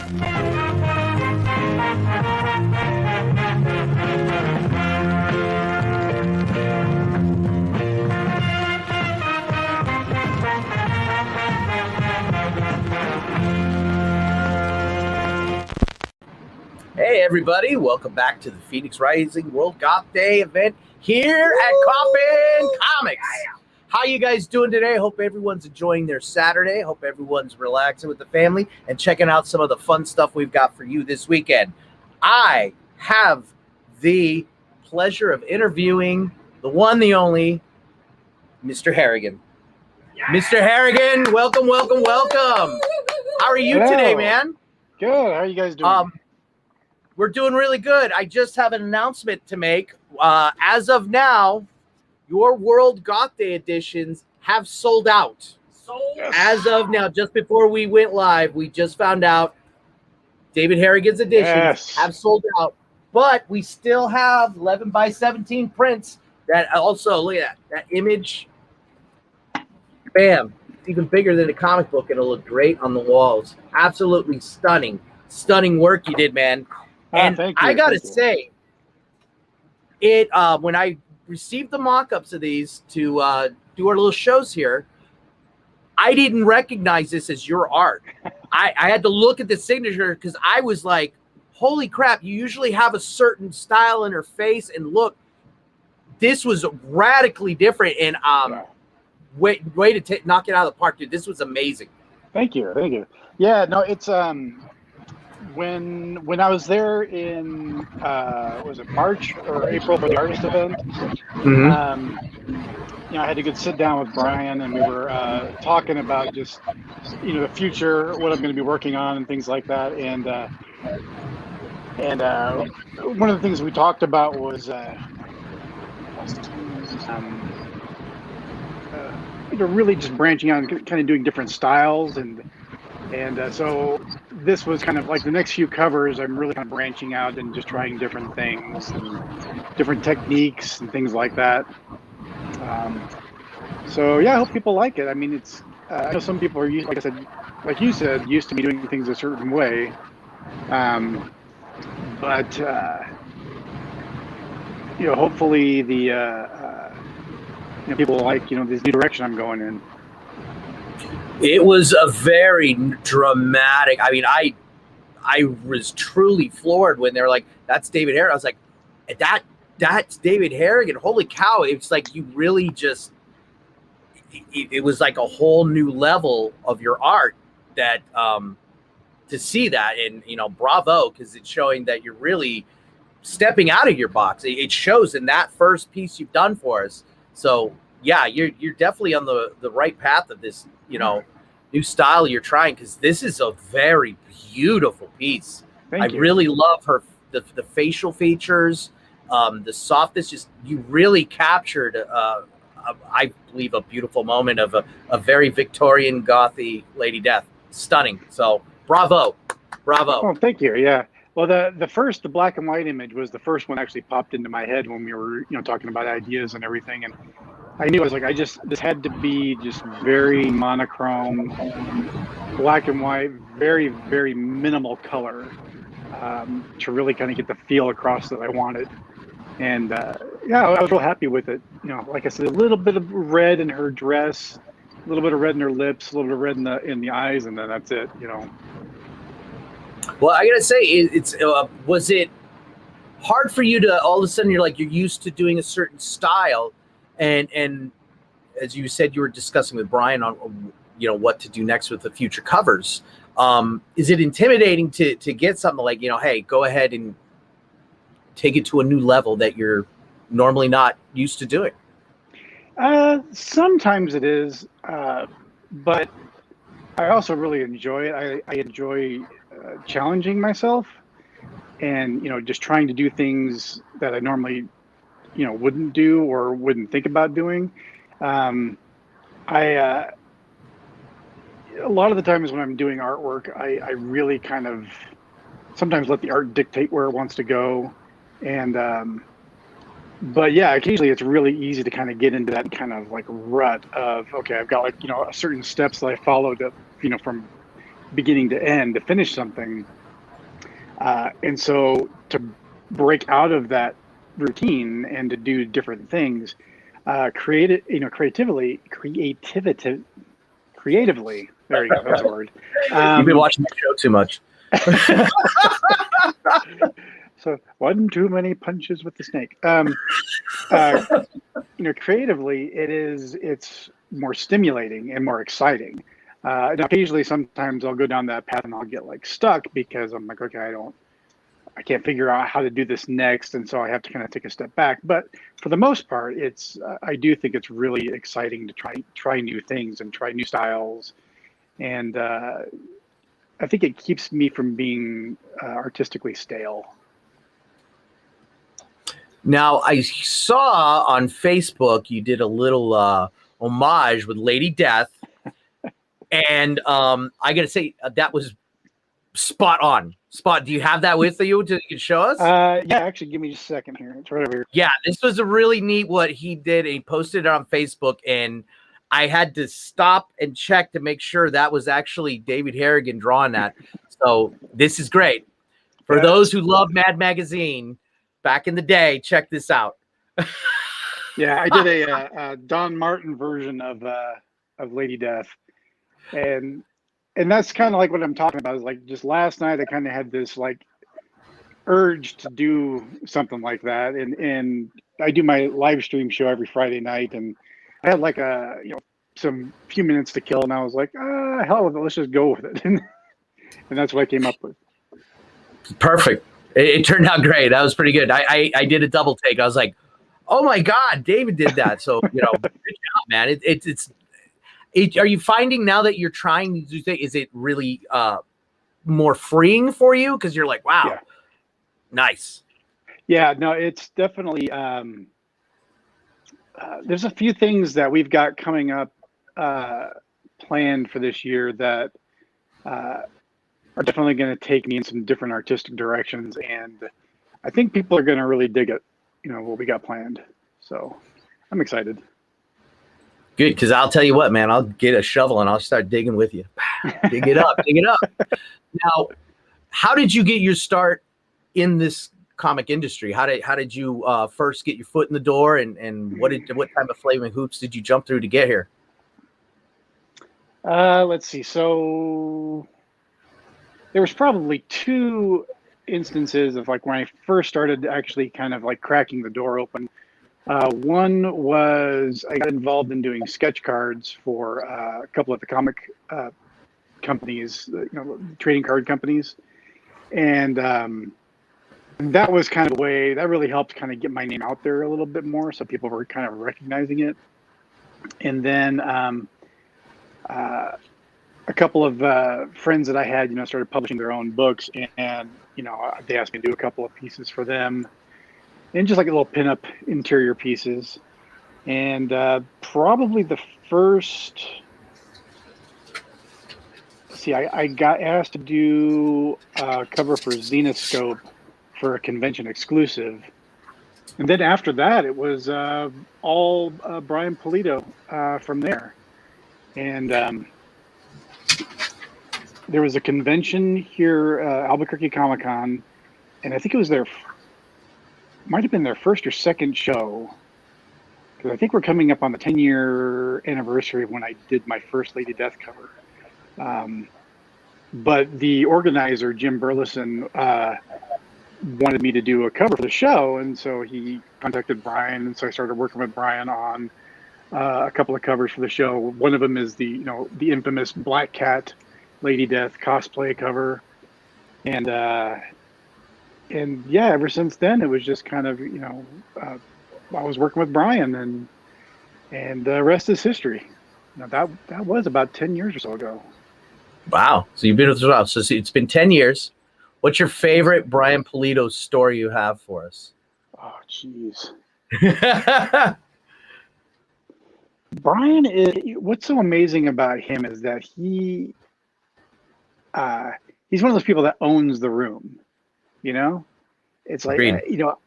Hey everybody, welcome back to the Phoenix Rising World Goth Day event here at Coffin Comics. How you guys doing today? Hope everyone's enjoying their Saturday. Hope everyone's relaxing with the family and checking out some of the fun stuff we've got for you this weekend. I have the pleasure of interviewing the one, the only, Mr. Harrigan. Yeah. Mr. Harrigan, welcome. How are you today, man? Good. How are you guys doing? We're doing really good. I just have an announcement to make. As of now, your World Goth Day editions have sold out. Yes. As of now, just before we went live, we just found out David Harrigan's editions have sold out. But we still have 11 by 17 prints that also, look at that image. Bam. It's even bigger than a comic book. It'll look great on the walls. Absolutely stunning. Stunning work you did, man. And I gotta say, when I received the mock-ups of these to do our little shows here, I didn't recognize this as your art. I had to look at the signature because I was like, holy crap, you usually have a certain style in her face and look. This was radically different and way to knock it out of the park, dude. This was amazing. Thank you. Yeah, no, it's when I was there in was it March or April for the artist event, I had a good sit down with Brian and we were talking about just the future, what I'm going to be working on and things like that, and one of the things we talked about was really just branching out and kind of doing different styles and so this was kind of like the next few covers. I'm really kind of branching out and just trying different things and different techniques and things like that. So yeah, I hope people like it. I mean, it's I know some people are used, like I said, like you said, used to be doing things a certain way, but hopefully the people like this new direction I'm going in. It was a very dramatic. I mean, I was truly floored when they're like, "That's David Harrigan." I was like, "That's David Harrigan." Holy cow! It's like you really just. It was like a whole new level of your art that to see that, and bravo, because it's showing that you're really stepping out of your box. It shows in that first piece you've done for us. So yeah, you're definitely on the right path of this. New style you're trying, because this is a very beautiful piece. Thank you. Really love the facial features, the softness. Just you really captured, I believe, a beautiful moment of a very Victorian gothy Lady Death. Stunning. So bravo. Oh, thank you. Yeah. Well, the black and white image was the first one that actually popped into my head when we were talking about ideas and everything, and I knew, I was like, this had to be just very monochrome, black and white, very, very minimal color to really kind of get the feel across that I wanted. And yeah, I was real happy with it. Like I said, a little bit of red in her dress, a little bit of red in her lips, a little bit of red in the eyes, and then that's it. Well, I gotta say, was it hard for you to all of a sudden you're used to doing a certain style? And as you said, you were discussing with Brian on what to do next with the future covers. Is it intimidating to get something like hey, go ahead and take it to a new level that you're normally not used to doing? Sometimes it is, but I also really enjoy it. I enjoy challenging myself and just trying to do things that I normally wouldn't do or wouldn't think about doing. A lot of the times when I'm doing artwork, I really kind of sometimes let the art dictate where it wants to go. And but yeah, occasionally it's really easy to kind of get into that kind of like rut of, okay, I've got certain steps that I follow to from beginning to end to finish something. And so to break out of that routine and to do different things, creatively. There you go. That's a word. You've been watching the show too much. So one too many punches with the snake. Creatively, it's more stimulating and more exciting. And occasionally, sometimes I'll go down that path and I'll get like stuck because I'm like, okay, I can't figure out how to do this next, and so I have to kind of take a step back. But for the most part, I do think it's really exciting to try new things and try new styles, and I think it keeps me from being artistically stale. Now, I saw on Facebook you did a little homage with Lady Death, and I got to say that was spot on. Do you have that with you to show us? Yeah, actually, give me just a second here. It's right over here. Yeah, this was a really neat what he did. He posted it on Facebook, and I had to stop and check to make sure that was actually David Harrigan drawing that. So this is great. For those who love Mad Magazine back in the day, check this out. Yeah, I did a Don Martin version of Lady Death, and that's kind of like what I'm talking about. Is like just last night I kind of had this like urge to do something like that, and I do my live stream show every Friday night, and I had like some few minutes to kill, and I was like, hell with it, let's just go with it, and that's what I came up with. Perfect. It turned out great. That was pretty good. I did a double take. I was like, oh my God, David did that. So, good job, man. Are you finding now that you're trying to do things, is it really more freeing for you? Because you're like, wow, yeah. Nice. Yeah, no, it's definitely, there's a few things that we've got coming up planned for this year that are definitely going to take me in some different artistic directions, and I think people are going to really dig it, what we got planned. So I'm excited. Good, because I'll tell you what, man, I'll get a shovel and I'll start digging with you. Dig it up, dig it up. Now, how did you get your start in this comic industry? How did you first get your foot in the door, and what type of flaming hoops did you jump through to get here? Let's see. So there was probably two instances of like when I first started actually kind of like cracking the door open. One was I got involved in doing sketch cards for a couple of the comic companies, trading card companies, and that was kind of a way that really helped kind of get my name out there a little bit more, so people were kind of recognizing it. And then a couple of friends that I had, started publishing their own books, and they asked me to do a couple of pieces for them, and just like little pinup interior pieces. And probably the first, I got asked to do a cover for Zenoscope for a convention exclusive. And then after that, it was all Brian Pulido from there. And there was a convention here, Albuquerque Comic Con, and I think it was might have been their first or second show, because I think we're coming up on the 10-year anniversary of when I did my first Lady Death cover. But the organizer, Jim Burleson, wanted me to do a cover for the show, and so he contacted Brian, and so I started working with Brian on a couple of covers for the show. One of them is the infamous Black Cat Lady Death cosplay cover, and yeah, ever since then it was just kind of I was working with Brian, and the rest is history. That was about 10 years or so ago. Wow! So you've been with us a while. So it's been 10 years. What's your favorite Brian Pulido story you have for us? Oh, jeez. Brian what's so amazing about him is that he's one of those people that owns the room. It's like,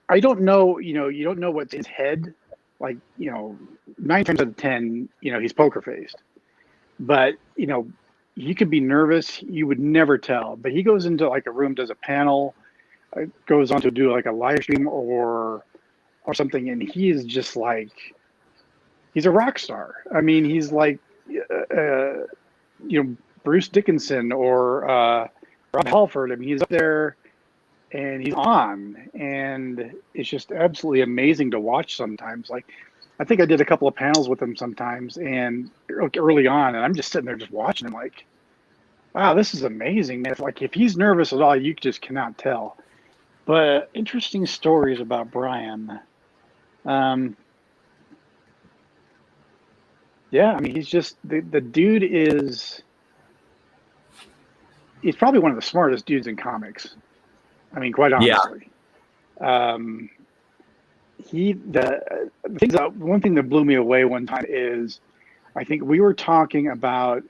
I don't know, you don't know what's in his head. Like, 9 times out of 10, he's poker faced. But, he could be nervous. You would never tell, but he goes into like a room, does a panel, goes on to do like a live stream or something, and he is just like, he's a rock star. I mean, he's like, Bruce Dickinson or Rob Halford. I mean, he's up there and he's on, and it's just absolutely amazing to watch sometimes. Like, I think I did a couple of panels with him sometimes, and early on, and I'm just sitting there just watching him, like, wow, this is amazing, man. If he's nervous at all, you just cannot tell. But interesting stories about Brian. Yeah, I mean, he's just the dude is. He's probably one of the smartest dudes in comics. I mean, quite Yeah. honestly. One thing that blew me away one time is, I think we were talking about,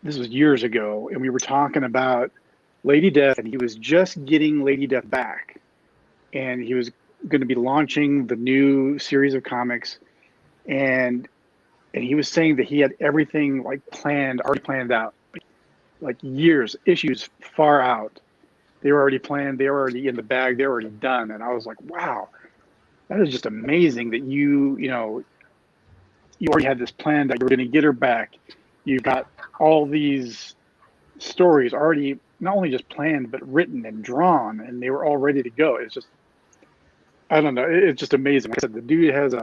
this was years ago, and we were talking about Lady Death, and he was just getting Lady Death back, and he was going to be launching the new series of comics, and he was saying that he had everything like already planned out, like years, issues far out. They were already planned. They were already in the bag. They were already done. And I was like, wow, that is just amazing that you already had this plan that you were going to get her back. You've got all these stories already, not only just planned, but written and drawn, and they were all ready to go. It's just, I don't know. It's just amazing. Like I said, the dude has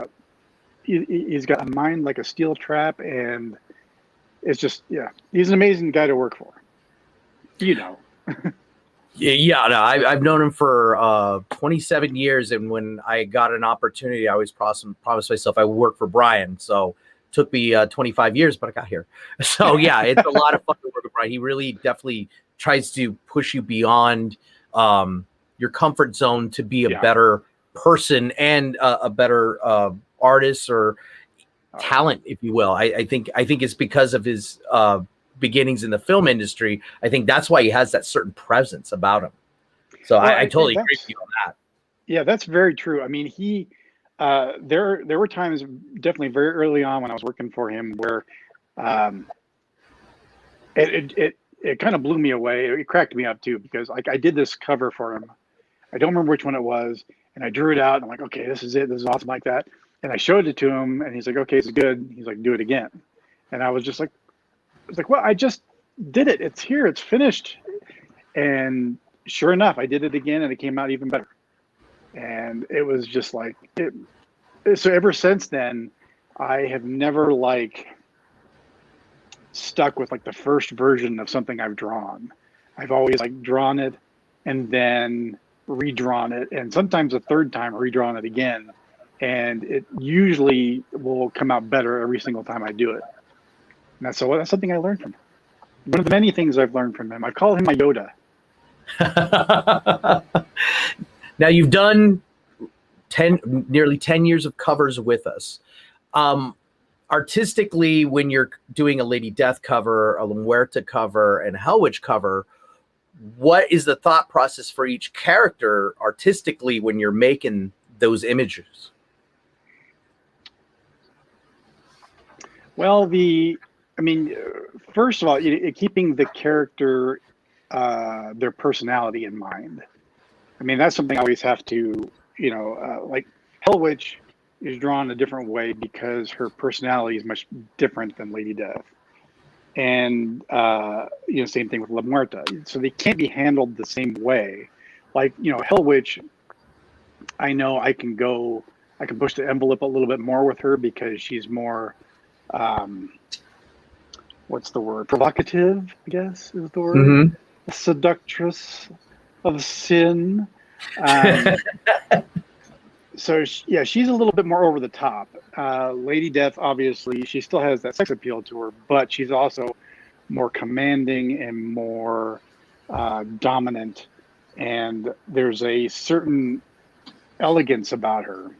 he's got a mind like a steel trap, and it's just, yeah, he's an amazing guy to work for. Yeah, no, I've known him for 27 years, and when I got an opportunity, I always promised myself I would work for Brian. So it took me 25 years, but I got here. So yeah, it's a lot of fun to work with Brian. He really definitely tries to push you beyond your comfort zone to be a better person and a better artist or talent, if you will. I think it's because of his beginnings in the film industry. I think that's why he has that certain presence about him. So I totally agree with you on that. Yeah, that's very true. I mean, there were times, definitely very early on when I was working for him, where it kind of blew me away. It cracked me up too, because like I did this cover for him. I don't remember which one it was, and I drew it out, and I'm like, okay, this is it. This is awesome, like that. And I showed it to him, and he's like, okay, it's good. He's like, do it again. And I was just like, well, I just did it. It's here. It's finished. And sure enough, I did it again, and it came out even better. And it was just like it. So ever since then, I have never stuck with like the first version of something I've drawn. I've always like drawn it and then redrawn it, and sometimes a third time redrawn it again. And it usually will come out better every single time I do it. And that's something I learned from him. One of the many things I've learned from him. I call him my Yoda. Now you've done nearly 10 years of covers with us. Artistically, when you're doing a Lady Death cover, a La Muerta cover, and a Hell Witch cover, what is the thought process for each character artistically when you're making those images? Well, first of all, keeping the character, their personality in mind. I mean, that's something I always have to, like Hell Witch is drawn a different way because her personality is much different than Lady Death. And, same thing with La Muerta. So they can't be handled the same way. Like, Hell Witch, I know I can push the envelope a little bit more with her because she's more, what's the word? Provocative, I guess is the word. Mm-hmm. Seductress of sin. So yeah, she's a little bit more over the top. Lady Death, obviously, she still has that sex appeal to her, but she's also more commanding and more dominant. And there's a certain elegance about her.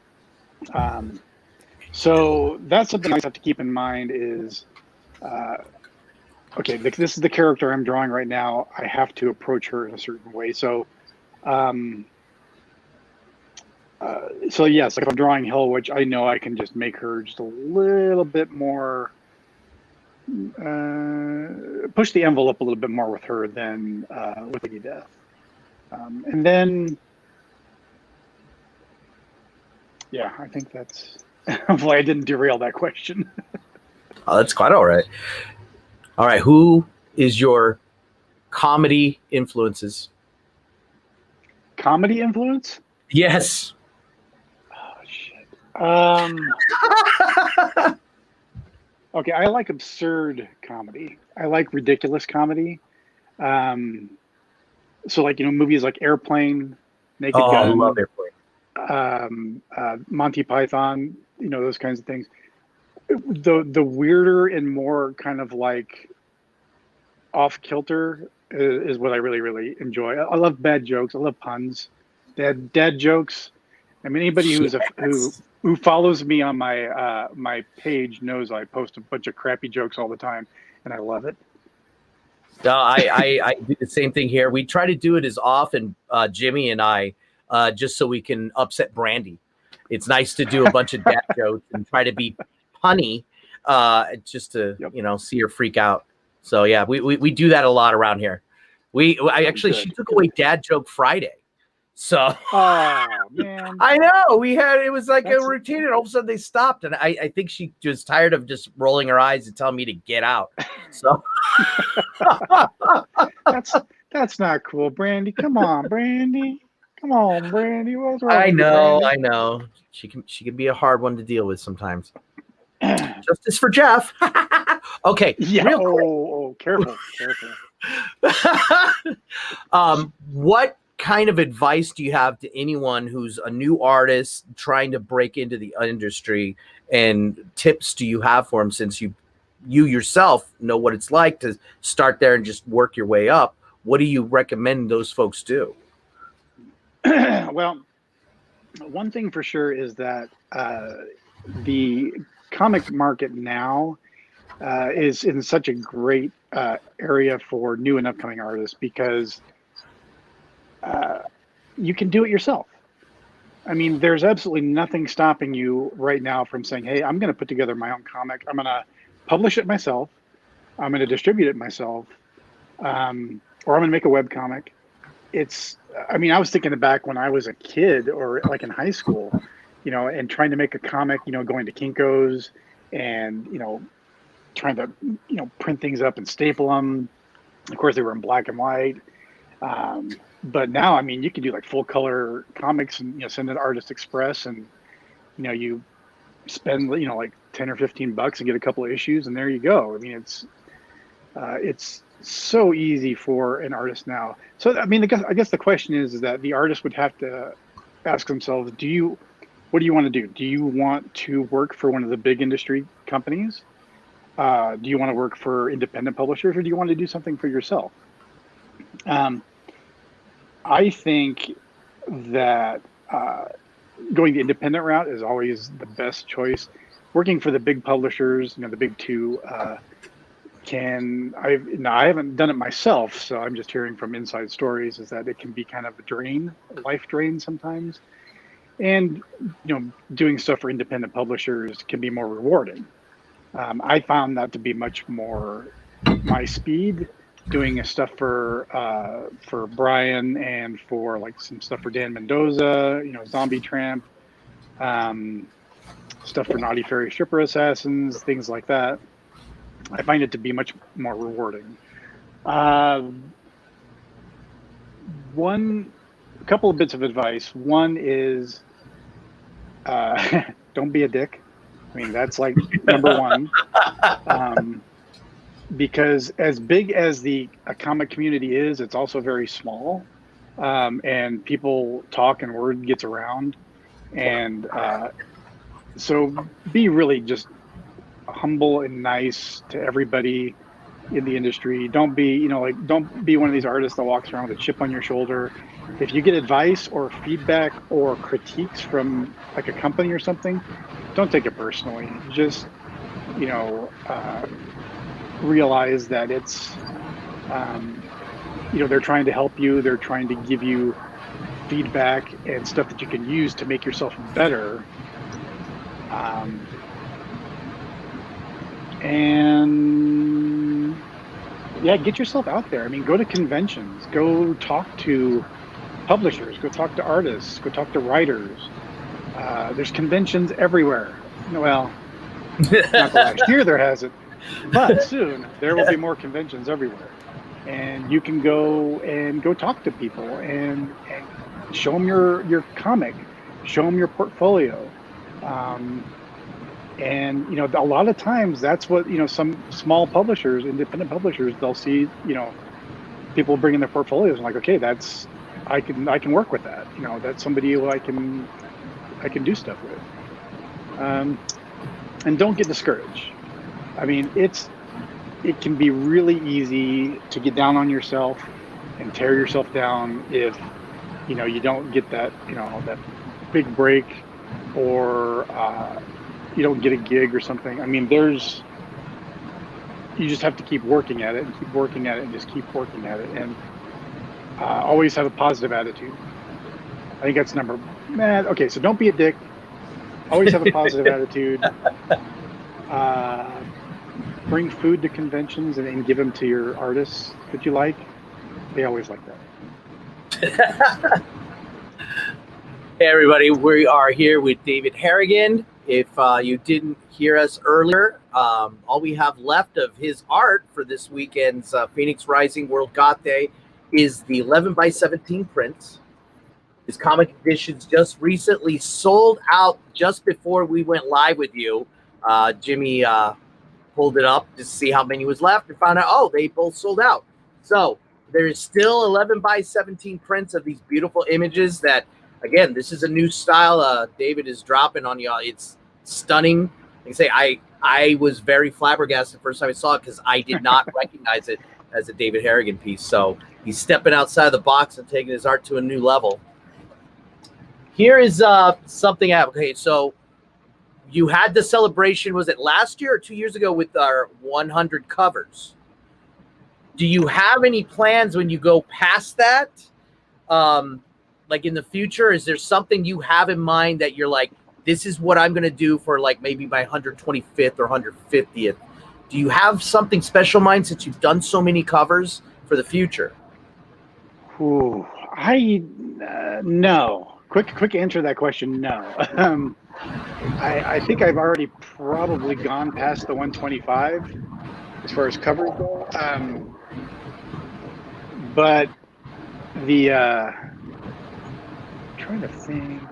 So that's something I have to keep in mind is, okay, this is the character I'm drawing right now. I have to approach her in a certain way. So So yes, like if I'm drawing Hell Witch, I know I can just make her just a little bit more, push the envelope a little bit more with her than with Lady Death. And then, yeah, I think that's, hopefully I didn't derail that question. Oh, that's quite all right. All right. Who is your comedy influences? Comedy influence? Yes. Oh, shit. Okay, I like absurd comedy. I like ridiculous comedy. Um, so like, movies like Airplane, Naked Oh, I love Gun, Airplane. Monty Python, those kinds of things. The weirder and more kind of like off kilter is what I really, really enjoy. I love bad jokes. I love puns, dad jokes. I mean, anybody who follows me on my page knows I post a bunch of crappy jokes all the time, and I love it. No, I do the same thing here. We try to do it as often, Jimmy and I, just so we can upset Brandy. It's nice to do a bunch of dad jokes and try to be punny, just to Yep. see her freak out. So yeah, we do that a lot around here. I actually Good, she took good. away Dad Joke Friday. So Oh man, I know it was like a that's routine, and all of a sudden they stopped, and I think she was tired of just rolling her eyes and telling me to get out. So that's not cool, Brandy. Come on, Brandy. Come on, Brandy. What's wrong with you, I Brandy? know. She can be a hard one to deal with sometimes. Justice for Jeff. Okay, Yeah. real quick. Oh, careful, careful. What kind of advice do you have to anyone who's a new artist trying to break into the industry, and tips do you have for them, since you yourself know what it's like to start there and just work your way up? What do you recommend those folks do? Well, one thing for sure is that the comic market now is in such a great area for new and upcoming artists because you can do it yourself. I mean, there's absolutely nothing stopping you right now from saying, "Hey, I'm going to put together my own comic. I'm going to publish it myself. I'm going to distribute it myself, or I'm going to make a web comic." I mean, I was thinking back when I was a kid or like in high school, and trying to make a comic, going to Kinko's and, trying to, print things up and staple them. Of course, they were in black and white. But now, I mean, you can do like full color comics and, send it to Artist Express and, you spend, like 10 or $15 and get a couple of issues and there you go. I mean, it's so easy for an artist now. So, I mean, I guess the question is that the artist would have to ask themselves, what do you want to do? Do you want to work for one of the big industry companies? Do you want to work for independent publishers, or do you want to do something for yourself? I think that going the independent route is always the best choice. Working for the big publishers, the big two, I haven't done it myself, so I'm just hearing from inside stories is that it can be kind of a life drain sometimes. And, doing stuff for independent publishers can be more rewarding. I found that to be much more my speed, doing stuff for Brian and for like some stuff for Dan Mendoza, Zombie Tramp, stuff for Naughty Fairy Stripper Assassins, things like that. I find it to be much more rewarding. A couple of bits of advice. One is don't be a dick. I mean, that's like number one. Because as big as a comic community is, it's also very small. And people talk and word gets around. And so be really just humble and nice to everybody in the industry. Don't be, don't be one of these artists that walks around with a chip on your shoulder. If you get advice or feedback or critiques from like a company or something, don't take it personally. Just, realize that it's, they're trying to help you. They're trying to give you feedback and stuff that you can use to make yourself better. And yeah, get yourself out there. I mean, go to conventions, go talk to publishers, go talk to artists, go talk to writers. There's conventions everywhere. Well, not the last year there hasn't, but soon there will be more conventions everywhere. And you can go talk to people and show them your comic, show them your portfolio. And you know, a lot of times that's what, you know, some small publishers, independent publishers, they'll see, you know, people bringing their portfolios and like, okay, I can work with that. You know, that's somebody who I can do stuff with. And don't get discouraged. I mean, it can be really easy to get down on yourself and tear yourself down if, you know, you don't get that, you know, that big break, or you don't get a gig or something. I mean, you just have to keep working at it and keep working at it and just keep working at it, and always have a positive attitude. I think that's okay, so don't be a dick. Always have a positive attitude. Bring food to conventions and give them to your artists that you like. They always like that. Hey everybody, we are here with David Harrigan. If you didn't hear us earlier, all we have left of his art for this weekend's Phoenix Rising World Goth Day is the 11x17 prints. His comic editions just recently sold out just before we went live with you. Jimmy pulled it up to see how many was left and found out, oh, they both sold out. So there is still 11x17 prints of these beautiful images that, again, this is a new style David is dropping on y'all. It's stunning. Like I say, I was very flabbergasted the first time I saw it because I did not recognize it as a David Harrigan piece. So he's stepping outside the box and taking his art to a new level. Here is something. Okay, so you had the celebration, was it last year or 2 years ago, with our 100 covers? Do you have any plans when you go past that? Like in the future, is there something you have in mind that you're like, this is what I'm going to do for like maybe my 125th or 150th? Do you have something special in mind since you've done so many covers for the future? Ooh, no. Quick answer to that question, no. I think I've already probably gone past the 125 as far as covers go. But trying to think.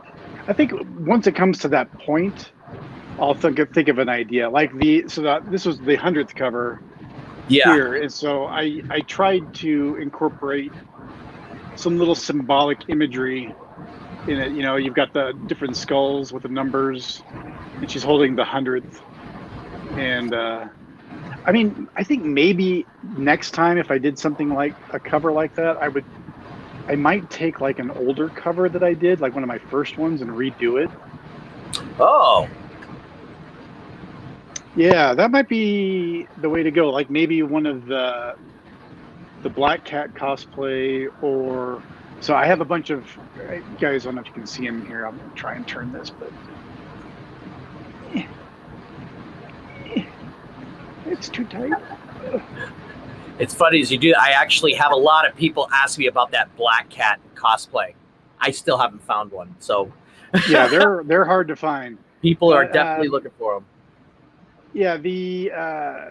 I think once it comes to that point, I'll think of an idea. Like this was the 100th cover here, and so I tried to incorporate some little symbolic imagery in it. You know, you've got the different skulls with the numbers, and she's holding the 100th. And I mean, I think maybe next time if I did something like a cover like that, I might take like an older cover that I did, like one of my first ones, and redo it. Oh. Yeah, that might be the way to go. Like maybe one of the Black Cat cosplay, or so I have a bunch of guys. I don't know if you can see them here. I'm gonna try and turn this, but it's too tight. It's funny as you do. I actually have a lot of people ask me about that Black Cat cosplay. I still haven't found one. So yeah, they're hard to find. People are definitely looking for them. Yeah, there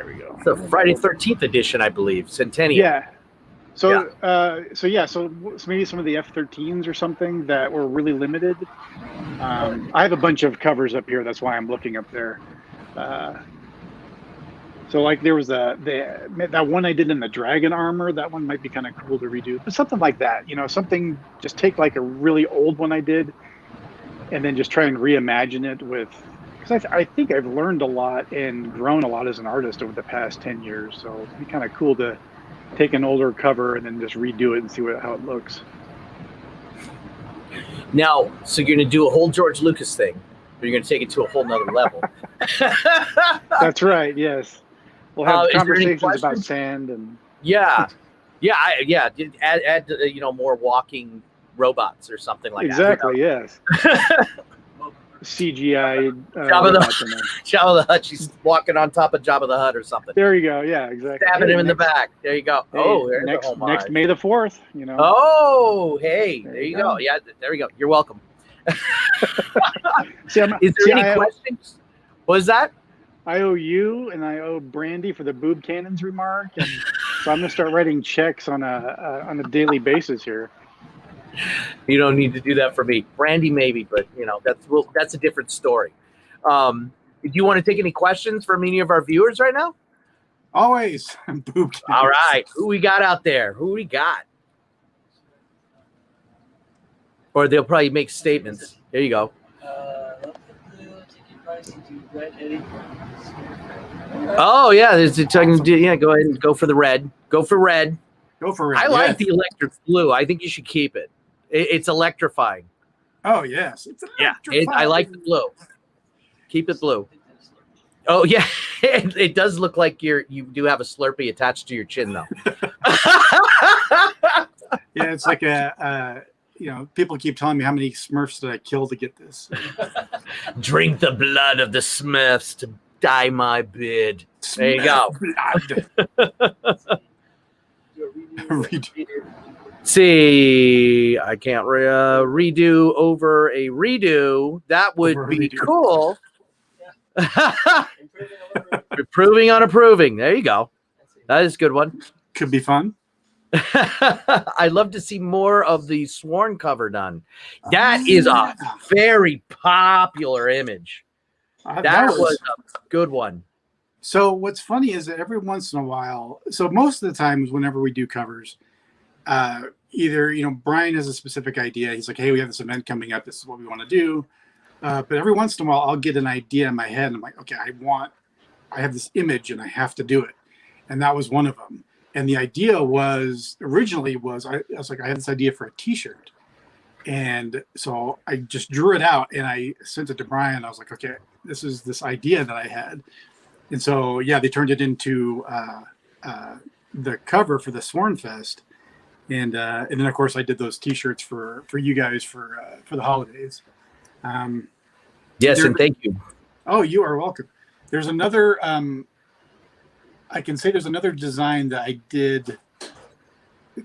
we go. The Friday 13th edition, I believe, Centennial. Yeah. So maybe some of the F-13s or something that were really limited. I have a bunch of covers up here. That's why I'm looking up there. So like there was that one I did in the dragon armor. That one might be kind of cool to redo, but something like that. You know, something, just take like a really old one I did, and then just try and reimagine it with. Because I think I've learned a lot and grown a lot as an artist over the past 10 years. So it'd be kind of cool to take an older cover and then just redo it and see how it looks. Now, so you're going to do a whole George Lucas thing, but you're going to take it to a whole nother level. That's right. Yes. We'll have conversations about sand and. Yeah. Yeah, add more walking robots or something like exactly, that. Yes. CGI Jabba robots in there. Jabba the Hutt. She's walking on top of Jabba the Hutt or something. There you go. Yeah, exactly. Stabbing him in the back. There you go. Hey, Oh, there's a homage. next May the 4th. Oh, hey, there you go. Yeah, there we go. You're welcome. Is there any questions? What was that? I owe you and I owe Brandy for the boob cannons remark, and so I'm gonna start writing checks on a daily basis here. You don't need to do that for me, Brandy, maybe, but that's a different story. Do you want to take any questions from any of our viewers right now? Always. Boob cannons. All right, who we got out there? Who we got? Or they'll probably make statements. There you go. Oh yeah, there's a go ahead and go for the red. Go for red. Go for red. I like the electric blue. I think you should keep it. It's electrifying. Oh yes, it's electrifying. I like the blue. Keep it blue. Oh yeah, it does look like you do have a Slurpee attached to your chin though. Yeah, it's like people keep telling me how many Smurfs did I kill to get this. Drink the blood of the Smurfs to dye my beard. There you go. See, I can't redo over a redo. That would be cool. Improving on approving. There you go. That is a good one. Could be fun. I'd love to see more of the Sworn cover done. That is a very popular image. That was a good one. So what's funny is that every once in a while, so most of the times whenever we do covers, either, Brian has a specific idea. He's like, hey, we have this event coming up. This is what we want to do. But every once in a while, I'll get an idea in my head. And I'm like, okay, I have this image and I have to do it. And that was one of them. And the idea originally was I was like, I had this idea for a t-shirt. And so I just drew it out and I sent it to Brian. I was like, okay, this is this idea that I had. And so, yeah, they turned it into the cover for the Sworn Fest. And then, of course, I did those T-shirts for you guys for the holidays. Yes, and thank you. Oh, you are welcome. There's another, I can say there's another design that I did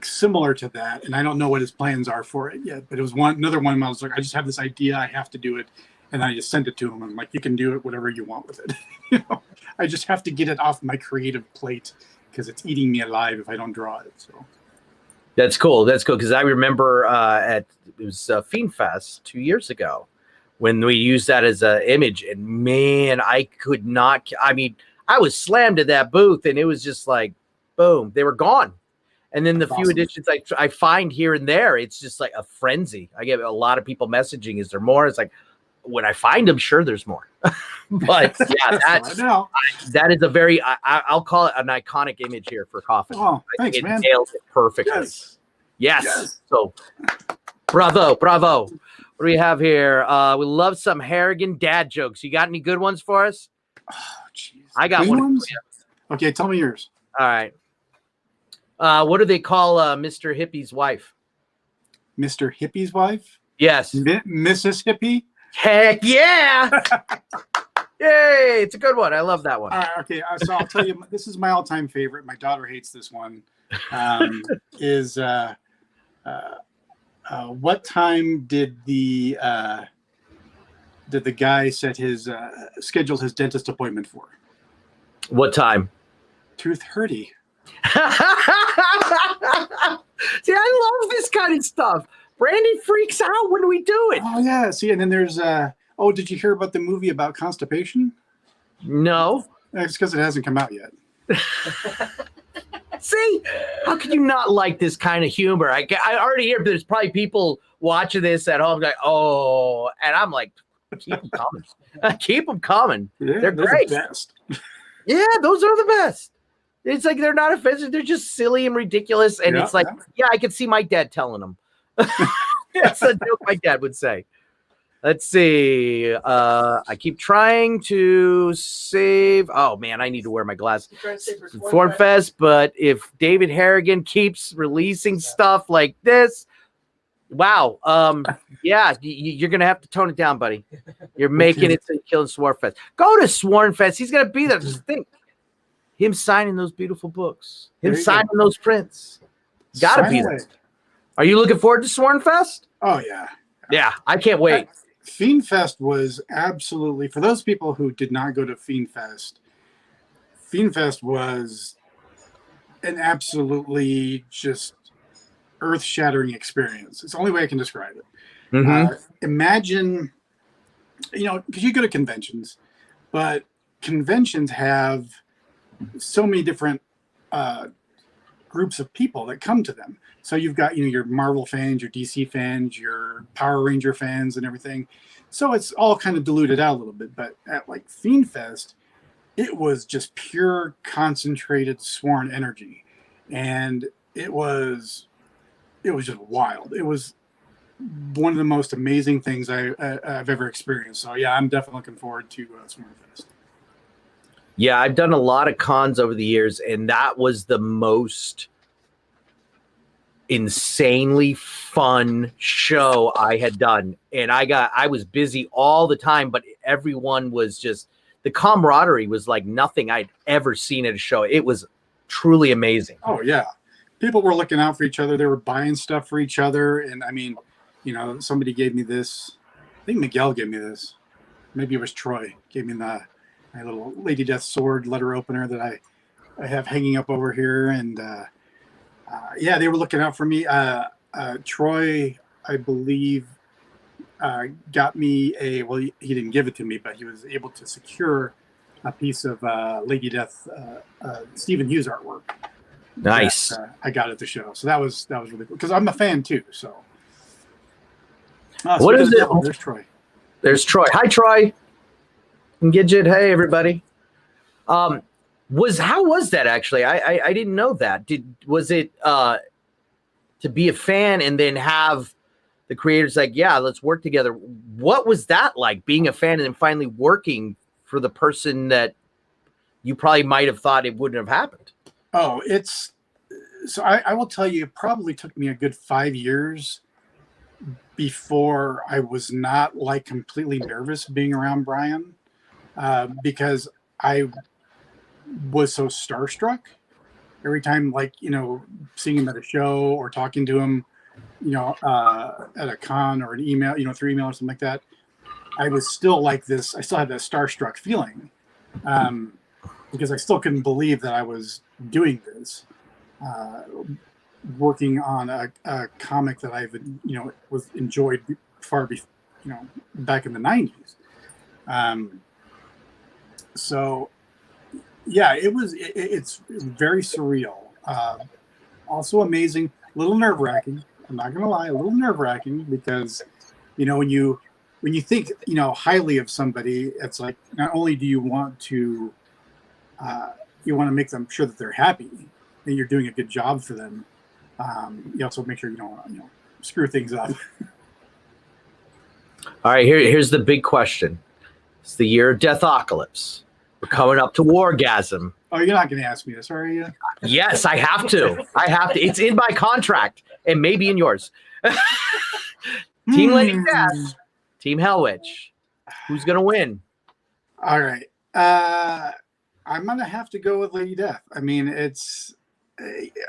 similar to that. And I don't know what his plans are for it yet. But it was another one. I was like, I just have this idea. I have to do it. And I just sent it to him. I'm like, you can do it whatever you want with it. I just have to get it off my creative plate because it's eating me alive if I don't draw it. So that's cool. That's cool because I remember it was Fiend Fest 2 years ago when we used that as an image, and man, I could not. I mean, I was slammed at that booth, and it was just like, boom, they were gone. And then the few editions I find here and there, it's just like a frenzy. I get a lot of people messaging, "Is there more?" It's like, when I find them, sure, there's more. But yeah, that is a very, I'll call it an iconic image here for Coffin. Oh, I thanks, think it man. nails it perfectly. Yes. So, bravo. What do we have here? We love some Harrigan dad jokes. You got any good ones for us? Oh, jeez. I got one for you. Okay, tell me yours. All right. What do they call Mr. Hippie's wife? Mr. Hippie's wife? Yes. Mrs. Hippie? Heck yeah! Yay! It's a good one. I love that one. Okay, so I'll tell you, this is my all-time favorite. My daughter hates this one. What time did the guy set his scheduled his dentist appointment for? What time? 2:30. See, I love this kind of stuff. Brandy freaks out when we do it. Oh yeah, see, and then there's did you hear about the movie about constipation? No. It's because it hasn't come out yet. See, how can you not like this kind of humor? I already hear there's probably people watching this at home like, oh, and I'm like, keep them coming. Keep them coming. Yeah, they're great. The best. Yeah, those are the best. It's like they're not offensive. They're just silly and ridiculous. And it's like, I could see my dad telling them. That's a joke my dad would say. Let's see. I keep trying to save. Oh man, I need to wear my glasses. Sworn Fest, but if David Harrigan keeps releasing stuff like this, wow. Yeah, you're gonna have to tone it down, buddy. You're making it to killing Sworn Fest. Go to Sworn Fest. He's gonna be there. Just think, him signing those beautiful books, him signing those prints. Gotta be there. Are you looking forward to Sworn Fest? Oh yeah. Yeah, I can't wait. Fiend Fest was absolutely, for those people who did not go to Fiend Fest was an absolutely just earth-shattering experience. It's the only way I can describe it. Imagine, because you go to conventions, but conventions have so many different groups of people that come to them. So you've got, your Marvel fans, your DC fans, your Power Ranger fans and everything. So it's all kind of diluted out a little bit. But at like Fiend Fest, it was just pure concentrated Sworn energy. And it was just wild. It was one of the most amazing things I've ever experienced. So yeah, I'm definitely looking forward to Sworn Fest. Yeah, I've done a lot of cons over the years, and that was the most insanely fun show I had done. And I was busy all the time, but everyone was just, the camaraderie was like nothing I'd ever seen at a show. It was truly amazing. Oh yeah. People were looking out for each other. They were buying stuff for each other. And I mean, somebody gave me this. I think Miguel gave me this. Maybe it was Troy. Gave me my little Lady Death sword letter opener that I have hanging up over here. And yeah, they were looking out for me. Troy, I believe, got me he didn't give it to me, but he was able to secure a piece of Lady Death Stephen Hughes artwork. Nice. That, I got at the show, so that was really cool because I'm a fan too. So, what is it? There's Troy. There's Troy. Hi, Troy. Gidget. Hey, everybody. How was that actually? I didn't know that. Was it to be a fan and then have the creators like, yeah, let's work together? What was that like, being a fan and then finally working for the person that you probably might have thought it wouldn't have happened? Oh, so I will tell you, it probably took me a good 5 years before I was not like completely nervous being around Brian, because I was so starstruck every time, like, seeing him at a show or talking to him, at a con or an email, through email or something like that. I was still like this. I still had that starstruck feeling, because I still couldn't believe that I was doing this, working on a comic that I've, was enjoyed back in the 90s. So yeah, it's very surreal. Also amazing, a little nerve-wracking. I'm not gonna lie, a little nerve-wracking because, when you think, highly of somebody, it's like, not only do you want to make them sure that they're happy and you're doing a good job for them, you also make sure you don't screw things up. All right, here's the big question. It's the year of Deathocalypse. We're coming up to Wargasm. Oh, you're not going to ask me this, are you? Yes, I have to. It's in my contract, and maybe in yours. Team Lady Death, Team Hellwitch. Who's going to win? All right. I'm going to have to go with Lady Death. I mean,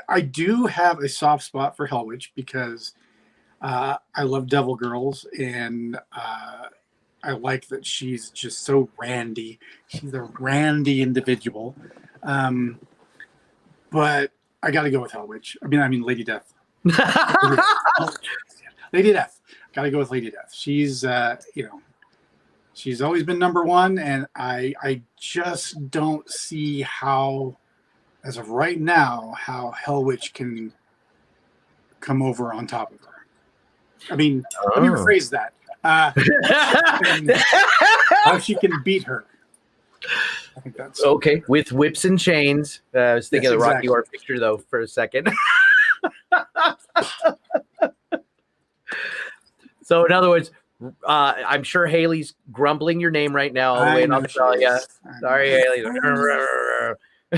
I do have a soft spot for Hellwitch because I love Devil Girls, and I like that she's just so randy. She's a randy individual. But I got to go with Hellwitch. I mean Lady Death. Lady Death. Got to go with Lady Death. She's, she's always been number one, and I just don't see how, as of right now, how Hellwitch can come over on top of her. I mean, let me rephrase that. How she can beat her. I think that's okay. With whips and chains. I was thinking of the Rocky Horror Picture though for a second. So in other words, I'm sure Haley's grumbling your name right now. I know Yeah. Sorry, Haley.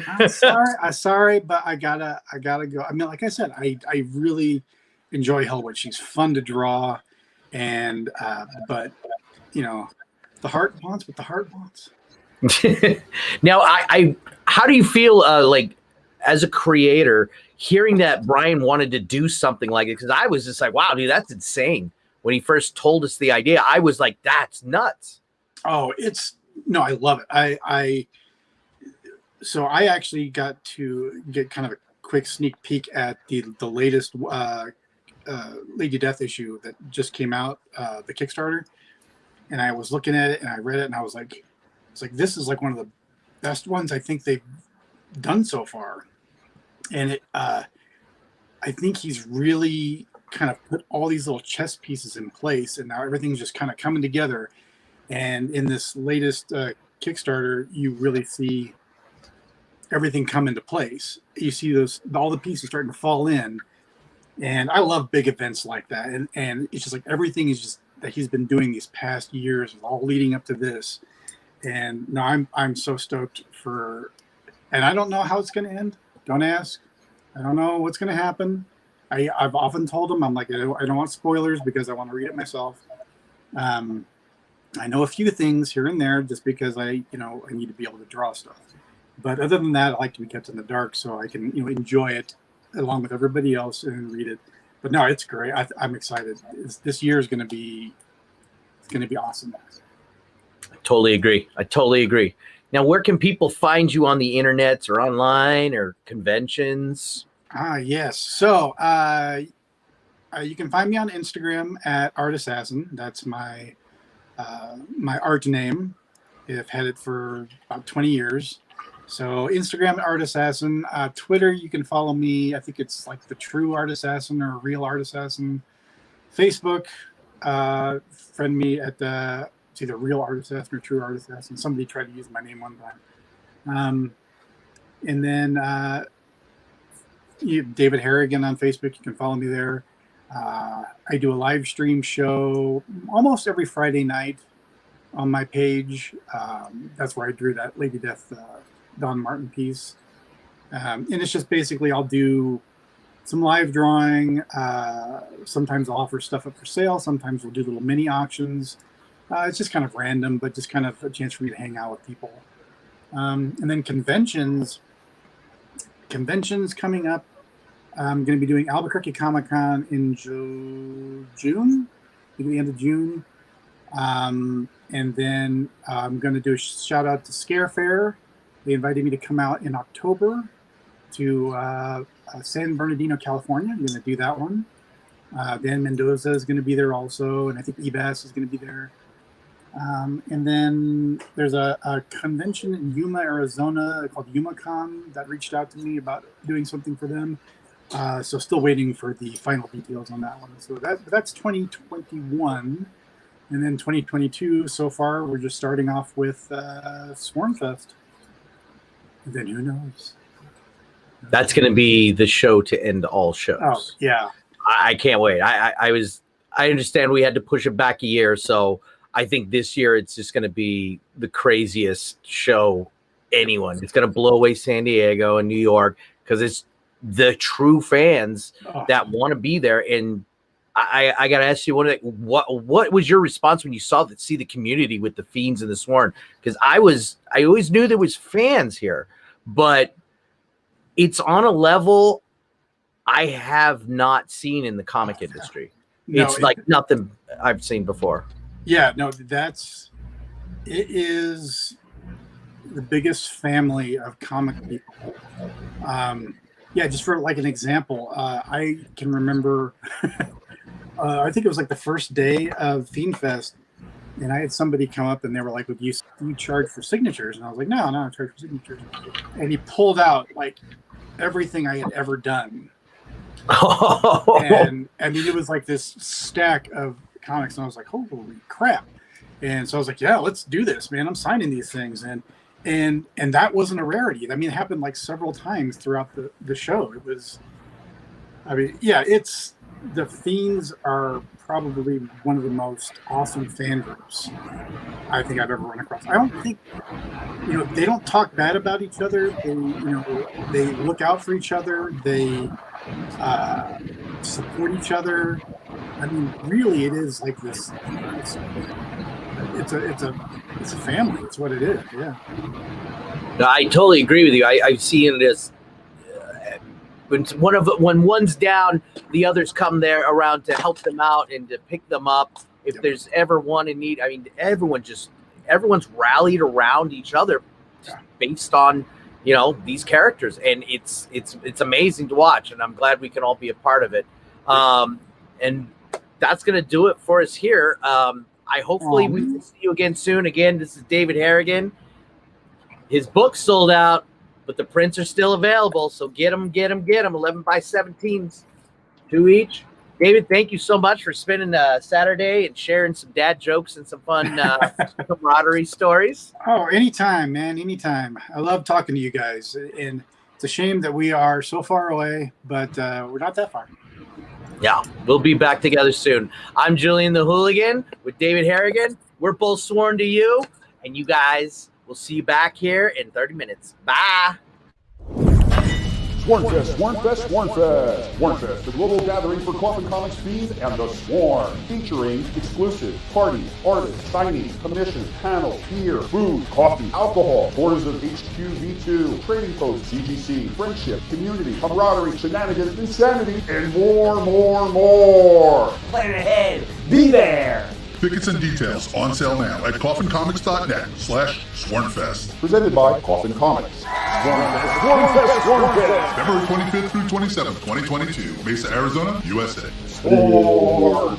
I'm sorry, but I gotta go. I mean, like I said, I really enjoy Hellwood. She's fun to draw, and but the heart wants what the heart wants. Now, I how do you feel like as a creator hearing that Brian wanted to do something like it? Because I was just like, wow, dude, that's insane. When he first told us the idea, I was like, that's nuts. Oh, I love it. So I actually got to get kind of a quick sneak peek at the latest Lady Death issue that just came out, the Kickstarter, and I was looking at it and I read it and I was like, this is like one of the best ones I think they've done so far, and I think he's really kind of put all these little chess pieces in place, and now everything's just kind of coming together. And in this latest Kickstarter, you really see everything come into place. You see all the pieces starting to fall in, and I love big events like that. And it's just like everything is just that he's been doing these past years, all leading up to this. And no, I'm so stoked for, and I don't know how it's going to end. Don't ask. I don't know what's going to happen. I've often told him, I'm like, I don't want spoilers because I want to read it myself. I know a few things here and there just because I need to be able to draw stuff. But other than that, I like to be kept in the dark so I can enjoy it along with everybody else and read it. But no, it's great. I'm excited. This year is going to be awesome. I totally agree. Now, where can people find you on the internet or online or conventions? Yes. So you can find me on Instagram at Art Assassin. That's my art name. I've had it for about 20 years. So Instagram, Art Assassin. Twitter, you can follow me. I think it's like the True Art Assassin or Real Art Assassin. Facebook, friend me at it's either Real Art Assassin or True Art Assassin. Somebody tried to use my name one time. And then David Harrigan on Facebook. You can follow me there. I do a live stream show almost every Friday night on my page. That's where I drew that Lady Death Don Martin piece. And it's just basically I'll do some live drawing. Sometimes I'll offer stuff up for sale. Sometimes we'll do little mini auctions. It's just kind of random, but just kind of a chance for me to hang out with people. And then conventions coming up. I'm going to be doing Albuquerque Comic Con in June, at the end of June. And then I'm going to do a shout out to Scare Fair. They invited me to come out in October to San Bernardino, California. I'm going to do that one. Dan Mendoza is going to be there also, and I think Ebas is going to be there. And then there's a convention in Yuma, Arizona called YumaCon that reached out to me about doing something for them. So still waiting for the final details on that one. So that's 2021. And then 2022, so far, we're just starting off with Swarmfest. And then who knows? That's going to be the show to end all shows. Oh, yeah. I can't wait. I understand we had to push it back a year, so I think this year it's just going to be the craziest show anyone. It's going to blow away San Diego and New York because it's the true fans that want to be there. And I got to ask you, what was your response when you see the community with the Fiends and the Sworn? Because I always knew there was fans here, but it's on a level I have not seen in the comic industry. No, it's like nothing I've seen before. Yeah, no, it is the biggest family of comic people. Yeah, just for like an example, I can remember, I think it was like the first day of Fiend Fest, and I had somebody come up and they were like, "Would you charge for signatures?" And I was like, "No, I charge for signatures." And he pulled out like everything I had ever done. And I mean, it was like this stack of comics, and I was like, "Holy crap!" And so I was like, "Yeah, let's do this, man! I'm signing these things." And that wasn't a rarity. I mean, it happened like several times throughout the show. It was, I mean, yeah, it's the Fiends are probably one of the most awesome fan groups I think I've ever run across. I don't think, they don't talk bad about each other. They look out for each other. They support each other. I mean, really, it is like this. It's a family. It's what it is. Yeah. No, I totally agree with you. I've seen this. When one's down, the others come there around to help them out and to pick them up. If there's ever one in need, I mean, everyone's rallied around each other just based on these characters, and it's amazing to watch. And I'm glad we can all be a part of it. And that's gonna do it for us here. Hopefully we will see you again soon. Again, this is David Harrigan. His book's sold out, but the prints are still available. So get them. 11x17s, 2 each. David, thank you so much for spending Saturday and sharing some dad jokes and some fun camaraderie stories. Oh, anytime, man. Anytime. I love talking to you guys. And it's a shame that we are so far away, but we're not that far. Yeah, we'll be back together soon. I'm Julian the Hooligan with David Harrigan. We're both sworn to you, and you guys, we'll see you back here in 30 minutes. Bye. Swarmfest, Swarmfest, Swarmfest. Swarmfest, the global gathering for Coffin Comics fiends and the Swarm, featuring exclusive parties, artists, signings, commissions, panels, beer, food, coffee, alcohol, tours of HQ V2, trading posts, CGC, friendship, community, camaraderie, shenanigans, insanity, and more. Plan ahead. Be there. Tickets and details on sale now at coffincomics.net/Swarmfest. Presented by Coffin Comics. Swarmfest. February 25th through 27th, 2022, Mesa, Arizona, USA. Swarm.